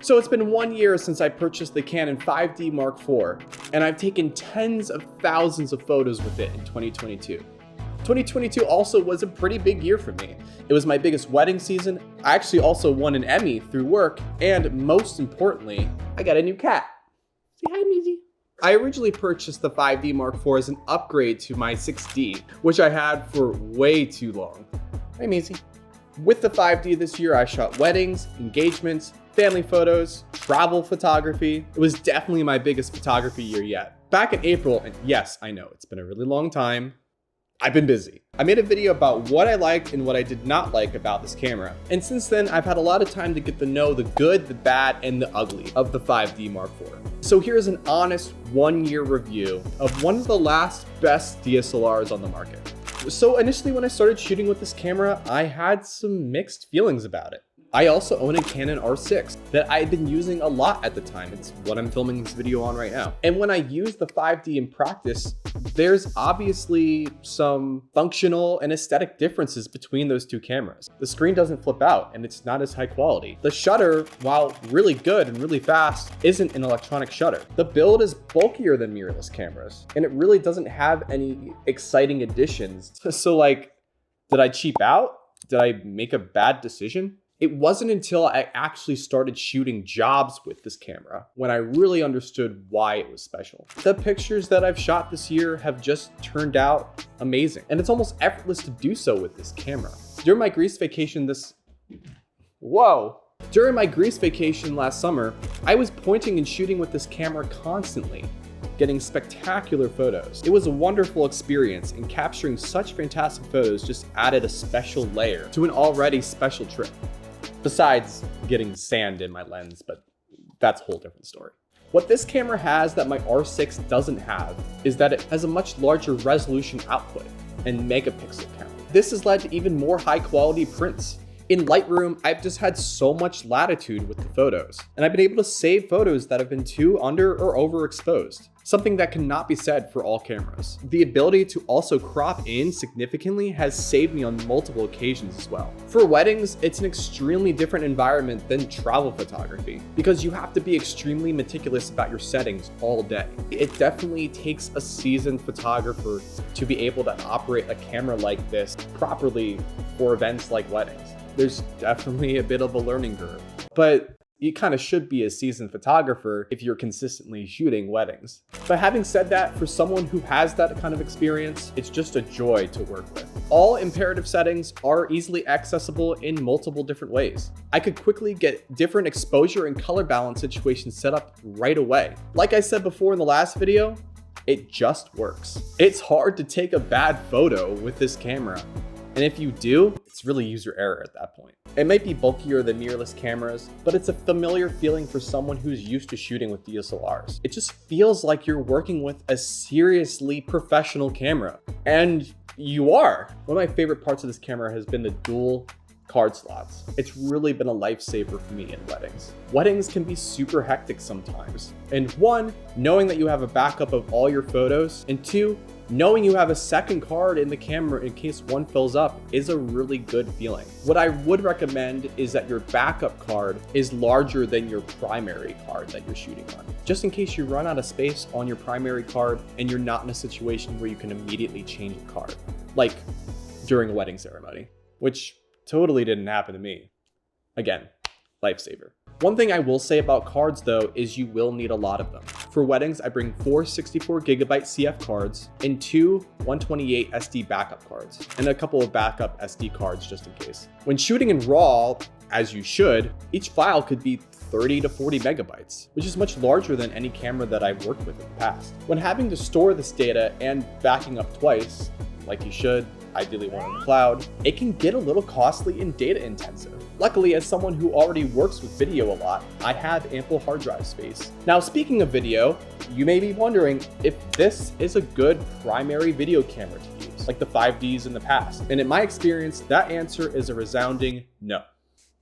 So it's been 1 year since I purchased the Canon 5D Mark IV, and I've taken tens of thousands of photos with it in 2022. 2022 also was a pretty big year for me. It was my biggest wedding season. I actually also won an Emmy through work, and most importantly, I got a new cat. Say hi, Meezy. I originally purchased the 5D Mark IV as an upgrade to my 6D, which I had for way too long. Hi, Meezy. With the 5D this year, I shot weddings, engagements, family photos, travel photography. It was definitely my biggest photography year yet. Back in April, and yes, I know, it's been a really long time, I've been busy. I made a video about what I liked and what I did not like about this camera. And since then, I've had a lot of time to get to know the good, the bad, and the ugly of the 5D Mark IV. So here's an honest 1-year review of one of the last best DSLRs on the market. So initially when I started shooting with this camera, I had some mixed feelings about it. I also own a Canon R6 that I had been using a lot at the time. It's what I'm filming this video on right now. And when I use the 5D in practice, there's obviously some functional and aesthetic differences between those two cameras. The screen doesn't flip out and it's not as high quality. The shutter, while really good and really fast, isn't an electronic shutter. The build is bulkier than mirrorless cameras, and it really doesn't have any exciting additions. So like, did I cheap out? Did I make a bad decision? It wasn't until I actually started shooting jobs with this camera when I really understood why it was special. The pictures that I've shot this year have just turned out amazing, and it's almost effortless to do so with this camera. During my Greece vacation During my Greece vacation last summer, I was pointing and shooting with this camera constantly, getting spectacular photos. It was a wonderful experience, and capturing such fantastic photos just added a special layer to an already special trip. Besides getting sand in my lens, but that's a whole different story. What this camera has that my R6 doesn't have is that it has a much larger resolution output and megapixel count. This has led to even more high quality prints. In Lightroom, I've just had so much latitude with the photos, and I've been able to save photos that have been too under or overexposed, something that cannot be said for all cameras. The ability to also crop in significantly has saved me on multiple occasions as well. For weddings, it's an extremely different environment than travel photography because you have to be extremely meticulous about your settings all day. It definitely takes a seasoned photographer to be able to operate a camera like this properly for events like weddings. There's definitely a bit of a learning curve, but you kind of should be a seasoned photographer if you're consistently shooting weddings. But having said that, for someone who has that kind of experience, it's just a joy to work with. All imperative settings are easily accessible in multiple different ways. I could quickly get different exposure and color balance situations set up right away. Like I said before in the last video, it just works. It's hard to take a bad photo with this camera. And if you do, it's really user error at that point. It might be bulkier than mirrorless cameras, but it's a familiar feeling for someone who's used to shooting with DSLRs. It just feels like you're working with a seriously professional camera. And you are. One of my favorite parts of this camera has been the dual card slots. It's really been a lifesaver for me in weddings. Weddings can be super hectic sometimes. And one, knowing that you have a backup of all your photos, and two, knowing you have a second card in the camera in case one fills up is a really good feeling. What I would recommend is that your backup card is larger than your primary card that you're shooting on, just in case you run out of space on your primary card and you're not in a situation where you can immediately change a card, like during a wedding ceremony, which totally didn't happen to me. Again, lifesaver. One thing I will say about cards though is you will need a lot of them. For weddings, I bring 4 64GB CF cards and 2 128 SD backup cards, and a couple of backup SD cards just in case. When shooting in RAW, as you should, each file could be 30 to 40 megabytes, which is much larger than any camera that I've worked with in the past. When having to store this data and backing up twice, like you should, ideally one on the cloud, it can get a little costly and data intensive. Luckily, as someone who already works with video a lot, I have ample hard drive space. Now, speaking of video, you may be wondering if this is a good primary video camera to use, like the 5Ds in the past. And in my experience, that answer is a resounding no.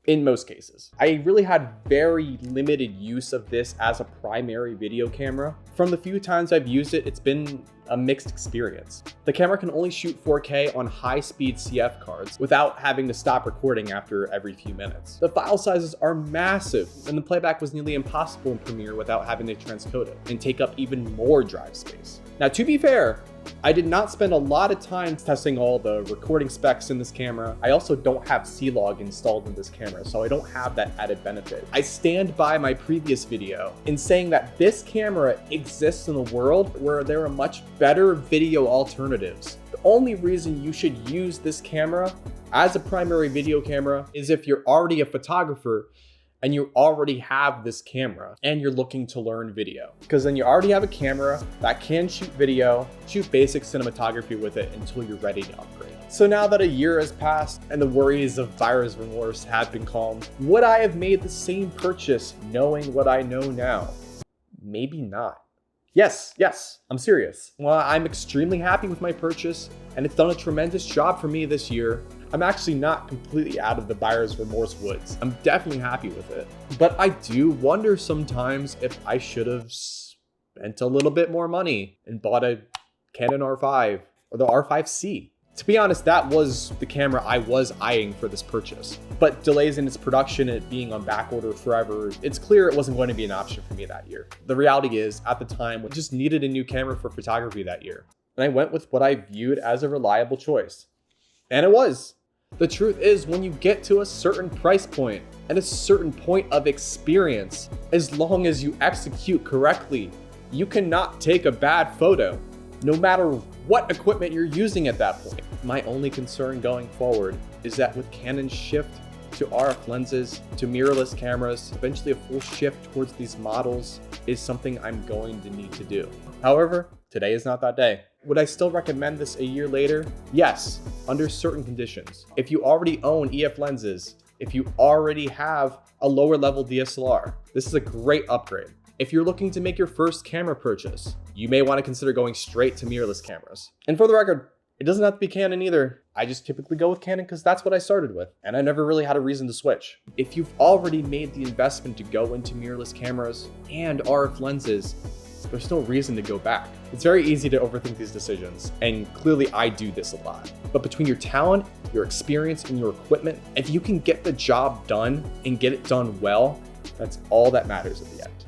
in most cases. I really had very limited use of this as a primary video camera. From the few times I've used it, it's been a mixed experience. The camera can only shoot 4K on high-speed CF cards without having to stop recording after every few minutes. The file sizes are massive, and the playback was nearly impossible in Premiere without having to transcode it and take up even more drive space. Now, to be fair, I did not spend a lot of time testing all the recording specs in this camera. I also don't have C-Log installed in this camera, so I don't have that added benefit. I stand by my previous video in saying that this camera exists in a world where there are much better video alternatives. The only reason you should use this camera as a primary video camera is if you're already a photographer and you already have this camera and you're looking to learn video. Because then you already have a camera that can shoot video, shoot basic cinematography with it until you're ready to upgrade. So now that a year has passed and the worries of buyer's remorse have been calmed, would I have made the same purchase knowing what I know now? Maybe not. Yes, I'm serious. Well, I'm extremely happy with my purchase and it's done a tremendous job for me this year. I'm actually not completely out of the buyer's remorse woods. I'm definitely happy with it. But I do wonder sometimes if I should have spent a little bit more money and bought a Canon R5 or the R5C. To be honest, that was the camera I was eyeing for this purchase. But delays in its production, it being on back order forever, it's clear it wasn't going to be an option for me that year. The reality is, at the time, I just needed a new camera for photography that year. And I went with what I viewed as a reliable choice. And it was. The truth is, when you get to a certain price point and a certain point of experience, as long as you execute correctly, you cannot take a bad photo, no matter what equipment you're using at that point. My only concern going forward is that with Canon's shift to RF lenses, to mirrorless cameras, eventually a full shift towards these models is something I'm going to need to do. However, today is not that day. Would I still recommend this a year later? Yes, under certain conditions. If you already own EF lenses, if you already have a lower level DSLR, this is a great upgrade. If you're looking to make your first camera purchase, you may want to consider going straight to mirrorless cameras. And for the record, it doesn't have to be Canon either. I just typically go with Canon because that's what I started with, and I never really had a reason to switch. If you've already made the investment to go into mirrorless cameras and RF lenses, there's no reason to go back. It's very easy to overthink these decisions, and clearly I do this a lot. But between your talent, your experience, and your equipment, if you can get the job done and get it done well, that's all that matters at the end.